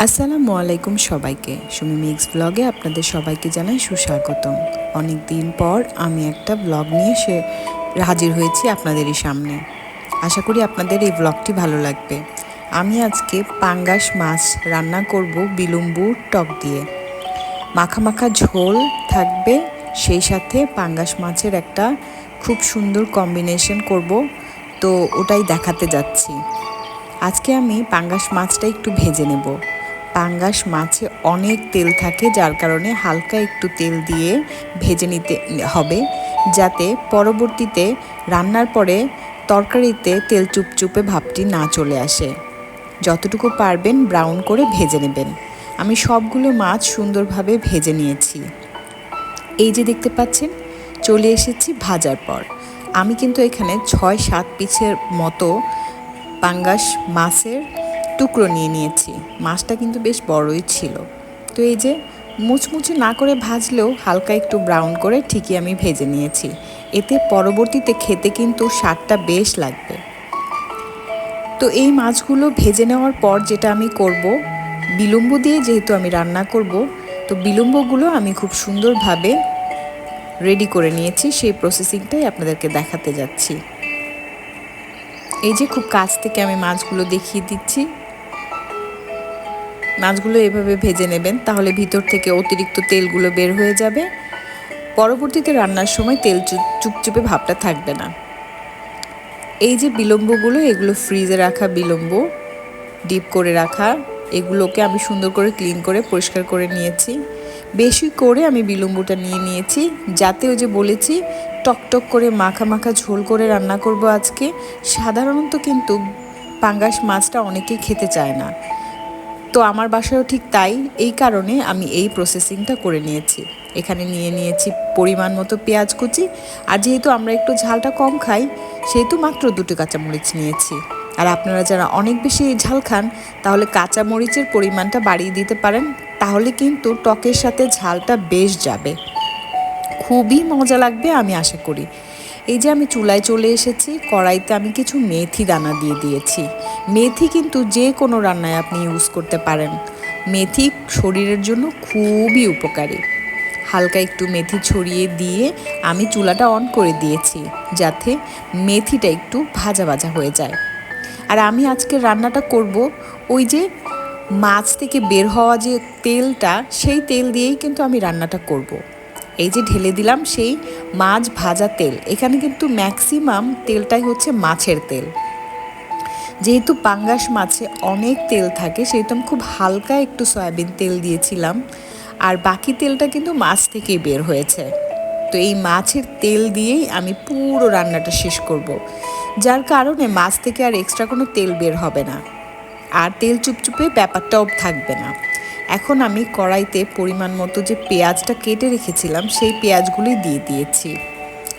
আসসালামু আলাইকুম সবাইকে। সুমি মিক্স ব্লগে আপনাদের সবাইকে জানাই সুস্বাগতম। অনেক দিন পর আমি একটা ব্লগ নিয়ে হাজির হয়েছি আপনাদেরই সামনে। আশা করি আপনাদের এই ব্লগটি ভালো লাগবে। আমি আজকে পাঙ্গাস মাছ রান্না করব বিলম্বুর টক দিয়ে। মাখা মাখা ঝোল থাকবে, সেই সাথে পাঙ্গাস মাছের একটা খুব সুন্দর কম্বিনেশন করব, তো ওটাই দেখাতে যাচ্ছি। আজকে আমি পাঙ্গাস মাছটা একটু ভেজে নেব। পাঙ্গাস মাছে অনেক তেল থাকে, যার কারণে হালকা একটু তেল দিয়ে ভেজে নিতে হবে, যাতে পরবর্তীতে রান্নার পরে তরকারিতে তেল চুপচুপে ভাবটি না চলে আসে। যতটুকু পারবেন ব্রাউন করে ভেজে নেবেন। আমি সবগুলো মাছ সুন্দরভাবে ভেজে নিয়েছি। এই যে দেখতে পাচ্ছেন, চলে এসেছি ভাজার পর। আমি কিন্তু এখানে 6-7 পিসের মতো পাঙ্গাস মাছের টুকরো নিয়ে নিয়েছি। মাছটা কিন্তু বেশ বড়ই ছিল। তো এই যে মুচমুচে না করে ভাজলেও হালকা একটু ব্রাউন করে ঠিকই আমি ভেজে নিয়েছি। এতে পরবর্তীতে খেতে কিন্তু স্বাদটা বেশ লাগবে। তো এই মাছগুলো ভেজে নেওয়ার পর যেটা আমি করব, বিলম্ব দিয়ে যেহেতু আমি রান্না করব, তো বিলম্বগুলো আমি খুব সুন্দরভাবে রেডি করে নিয়েছি। সেই প্রসেসিংটাই আপনাদেরকে দেখাতে যাচ্ছি। এই যে খুব কাছ থেকে আমি মাছগুলো দেখিয়ে দিচ্ছি। মাছগুলো এভাবে ভেজে নেবেন, তাহলে ভিতর থেকে অতিরিক্ত তেলগুলো বের হয়ে যাবে। পরবর্তীতে রান্নার সময় তেল চুপচুপে ভাবটা থাকবে না। এই যে বিলম্বগুলো, এগুলো ফ্রিজে রাখা বিলম্ব, ডিপ করে রাখা। এগুলোকে আমি সুন্দর করে ক্লিন করে পরিষ্কার করে নিয়েছি। বেশি করে আমি বিলম্বটা নিয়ে নিয়েছি, যাতে ওই যে বলেছি টকটক করে মাখা মাখা ঝোল করে রান্না করব আজকে। সাধারণত কিন্তু পাঙ্গাস মাছটা অনেকেই খেতে চায় না, তো আমার বাসায়ও ঠিক তাই। এই কারণে আমি এই প্রসেসিংটা করে নিয়েছি। এখানে নিয়ে নিয়েছি পরিমাণ মতো পেঁয়াজ কুচি, আর যেহেতু আমরা একটু ঝালটা কম খাই, সেহেতু মাত্র 2টি কাঁচামরিচ নিয়েছি। আর আপনারা যারা অনেক বেশি ঝাল খান, তাহলে কাঁচামরিচের পরিমাণটা বাড়িয়ে দিতে পারেন, তাহলে কিন্তু টকের সাথে ঝালটা বেশ যাবে, খুবই মজা লাগবে আমি আশা করি। এই যে আমি চুলায় চলে এসেছি, কড়াইতে আমি কিছু মেথি দানা দিয়ে দিয়েছি। মেথি কিন্তু যে কোনো রান্নায় আপনি ইউজ করতে পারেন। মেথি শরীরের জন্য খুবই উপকারী। হালকা একটু মেথি ছড়িয়ে দিয়ে আমি চুলাটা অন করে দিয়েছি, যাতে মেথিটা একটু ভাজা ভাজা হয়ে যায়। আর আমি আজকে রান্নাটা করব ওই যে মাছ থেকে বের হওয়া যে তেলটা, সেই তেল দিয়েই কিন্তু আমি রান্নাটা করব। এই যে ঢেলে দিলাম সেই মাছ ভাজা তেল। এখানে কিন্তু ম্যাক্সিমাম তেলটাই হচ্ছে মাছের তেল। যেহেতু পাঙ্গাস মাছে অনেক তেল থাকে, সেহেতু আমি খুব হালকা একটু সয়াবিন তেল দিয়েছিলাম, আর বাকি তেলটা কিন্তু মাছ থেকেই বের হয়েছে। তো এই মাছের তেল দিয়েই আমি পুরো রান্নাটা শেষ করব, যার কারণে মাছ থেকে আর এক্সট্রা কোনো তেল বের হবে না, আর তেল চুপচুপে ব্যাপারটাও থাকবে না। এখন আমি কড়াইতে পরিমাণ মতো যে পেঁয়াজটা কেটে রেখেছিলাম, সেই পেঁয়াজগুলি দিয়ে দিয়েছি।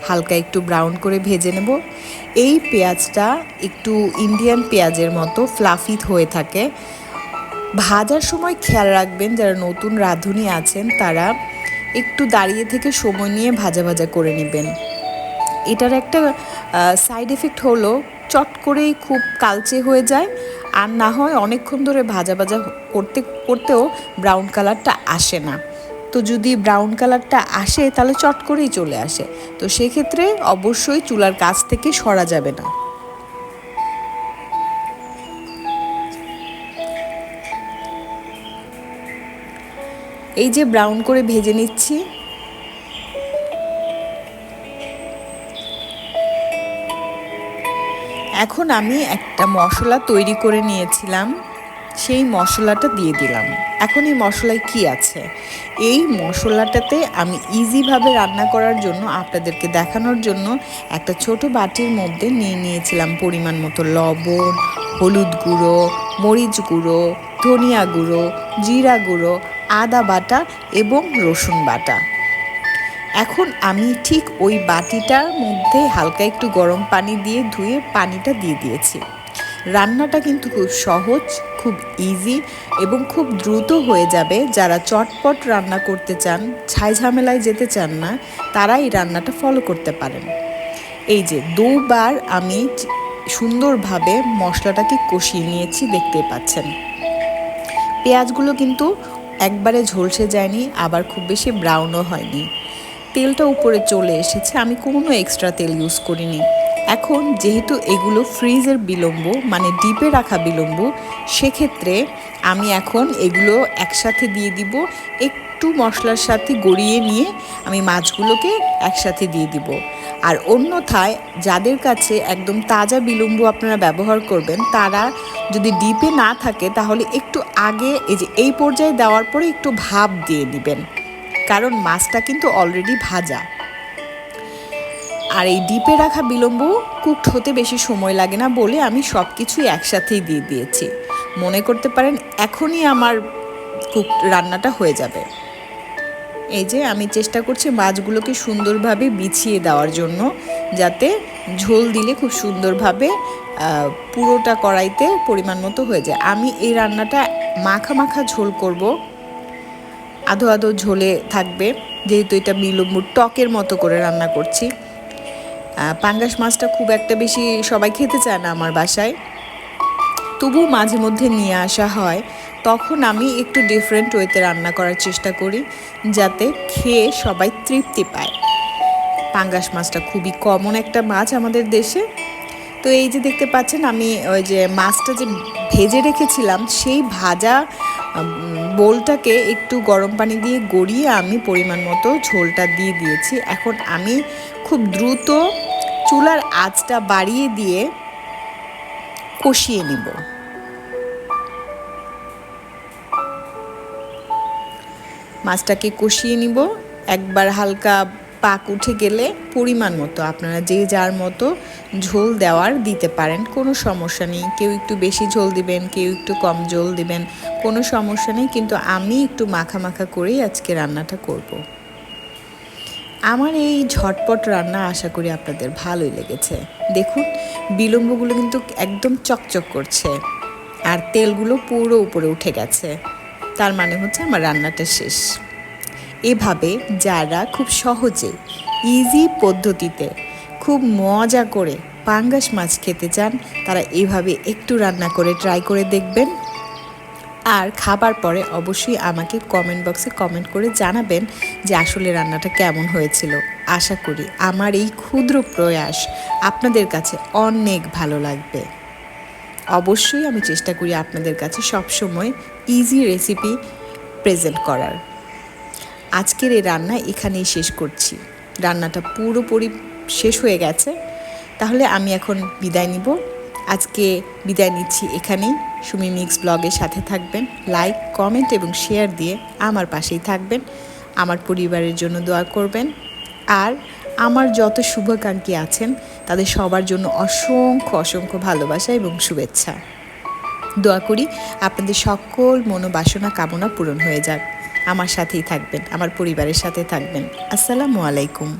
হালকা একটু ব্রাউন করে ভেজে নেব। এই পেঁয়াজটা একটু ইন্ডিয়ান পেঁয়াজের মতো ফ্লাফি হয়ে থাকে। ভাজার সময় খেয়াল রাখবেন, যারা নতুন রাঁধুনি আছেন তারা একটু দাঁড়িয়ে থেকে সময় নিয়ে ভাজা ভাজা করে নেবেন। এটার একটা সাইড এফেক্ট হলো চট করেই খুব কালচে হয়ে যায়, আর না হয় অনেকক্ষণ ধরে ভাজা ভাজা করতে করতেও ব্রাউন কালারটা আসে না। তো যদি ব্রাউন কালারটা আসে তাহলে চট করেই চলে আসে, তো সেক্ষেত্রে অবশ্যই চুলার কাছ থেকে সরা যাবে না। এই যে ব্রাউন করে ভেজে নিচ্ছি। এখন আমি একটা মশলা তৈরি করে নিয়েছিলাম, সেই মশলাটা দিয়ে দিলাম। এখন এই মশলায় কি আছে, এই মশলাটাতে আমি ইজিভাবে রান্না করার জন্য আপনাদেরকে দেখানোর জন্য একটা ছোট বাটির মধ্যে নিয়ে নিয়েছিলাম পরিমাণ মতো লবণ, হলুদ গুঁড়ো, মরিচ গুঁড়ো, ধনিয়া গুঁড়ো, জিরা গুঁড়ো, আদা বাটা এবং রসুন বাটা। এখন আমি ঠিক ওই বাটিটার মধ্যে হালকা একটু গরম পানি দিয়ে ধুয়ে পানিটা দিয়ে দিয়েছি। রান্নাটা কিন্তু খুব সহজ, খুব ইজি এবং খুব দ্রুত হয়ে যাবে। যারা চটপট রান্না করতে চান, ছাই ঝামেলায় যেতে চান না, তারা এই রান্নাটা ফলো করতে পারেন। এই যে 2বার আমি সুন্দরভাবে মশলাটাকে কষিয়ে নিয়েছি, দেখতে পাচ্ছেন। পেঁয়াজগুলো কিন্তু একবারে ঝলসে যায়নি, আবার খুব বেশি ব্রাউনও হয়নি। তেলটা উপরে চলে এসেছে, আমি কোনো এক্সট্রা তেল ইউজ করিনি। এখন যেহেতু এগুলো ফ্রিজের বিলম্ব মানে ডিপে রাখা বিলম্ব, সেক্ষেত্রে আমি এখন এগুলো একসাথে দিয়ে দিব। একটু মশলার সাথে গড়িয়ে নিয়ে আমি মাছগুলোকে একসাথে দিয়ে দিব। আর অন্যথায় যাদের কাছে একদম তাজা বিলম্ব আপনারা ব্যবহার করবেন, তারা যদি ডিপে না থাকে তাহলে একটু আগে এই পর্যায়ে দেওয়ার পরে একটু ভাপ দিয়ে দিবেন, কারণ মাছটা কিন্তু অলরেডি ভাজা। আর এই ডিপে রাখা বিলম্ব কুকড হতে বেশি সময় লাগে না বলে আমি সব কিছুই একসাথেই দিয়ে দিয়েছি। মনে করতে পারেন এখনই আমার রান্নাটা হয়ে যাবে। এই যে আমি চেষ্টা করছি মাছগুলোকে সুন্দরভাবে বিছিয়ে দেওয়ার জন্য, যাতে ঝোল দিলে খুব সুন্দরভাবে পুরোটা কড়াইতে পরিমাণ মতো হয়ে যায়। আমি এই রান্নাটা মাখা মাখা ঝোল করব, আধো আধো ঝোলে থাকবে, যেহেতু এটা বিলম্বুর টকের মতো করে রান্না করছি। পাঙ্গাস মাছটা খুব একটা বেশি সবাই খেতে চায় না আমার বাসায়, তবু মাঝে মধ্যে নিয়ে আসা হয়। তখন আমি একটু ডিফারেন্ট ওয়েতে রান্না করার চেষ্টা করি, যাতে খেয়ে সবাই তৃপ্তি পায়। পাঙ্গাস মাছটা খুবই কমন একটা মাছ আমাদের দেশে। তো এই যে দেখতে পাচ্ছেন, আমি ওই যে মাছটা যে ভেজে রেখেছিলাম সেই ভাজা বোলটাকে একটু গরম পানি দিয়ে গড়িয়ে আমি পরিমাণ মতো ঝোলটা দিয়ে দিয়েছি। এখন আমি খুব দ্রুত চুলার আঁচটা বাড়িয়ে দিয়ে কষিয়ে নিব। মাছটাকে কষিয়ে নিব, একবার হালকা পাক উঠে গেলে পরিমাণ মতো আপনারা যে যার মতো ঝোল দেওয়ার দিতে পারেন, কোনো সমস্যা নেই। কেউ একটু বেশি ঝোল দিবেন, কেউ একটু কম ঝোল দিবেন, কোনো সমস্যা নেই। কিন্তু আমি একটু মাখা মাখা করেই আজকে রান্নাটা করব। আমার এই ঝটপট রান্না আশা করি আপনাদের ভালোই লেগেছে। দেখুন বিলম্বগুলো কিন্তু একদম চকচক করছে, আর তেলগুলো পুরো উপরে উঠে গেছে, তার মানে হচ্ছে আমার রান্নাটা শেষ। এভাবে যারা খুব সহজে ইজি পদ্ধতিতে খুব মজা করে পাঙ্গাস মাছ খেতে চান, তারা এভাবে একটু রান্না করে ট্রাই করে দেখবেন। আর খাবার পরে অবশ্যই আমাকে কমেন্ট বক্সে কমেন্ট করে জানাবেন যে আসলে রান্নাটা কেমন হয়েছিল। আশা করি আমার এই ক্ষুদ্র প্রয়াস আপনাদের কাছে অনেক ভালো লাগবে। অবশ্যই আমি চেষ্টা করি আপনাদের কাছে সবসময় ইজি রেসিপি প্রেজেন্ট করার। আজকের এই রান্না এখানেই শেষ করছি। রান্নাটা পুরোপুরি শেষ হয়ে গেছে, তাহলে আমি এখন বিদায় নিব। আজকে বিদায় নিচ্ছি এখানেই। সুমি মিক্স ব্লগের সাথে থাকবেন, লাইক কমেন্ট এবং শেয়ার দিয়ে আমার পাশেই থাকবেন। আমার পরিবারের জন্য দোয়া করবেন, আর আমার যত শুভাকাঙ্ক্ষী আছেন তাদের সবার জন্য অসংখ্য অসংখ্য ভালোবাসা এবং শুভেচ্ছা। দোয়া করি আপনাদের সকল মনোবাসনা কামনা পূরণ হয়ে যাক। আমার সাথেই থাকবেন, আমার পরিবারের সাথে থাকবেন। আসসালামু আলাইকুম।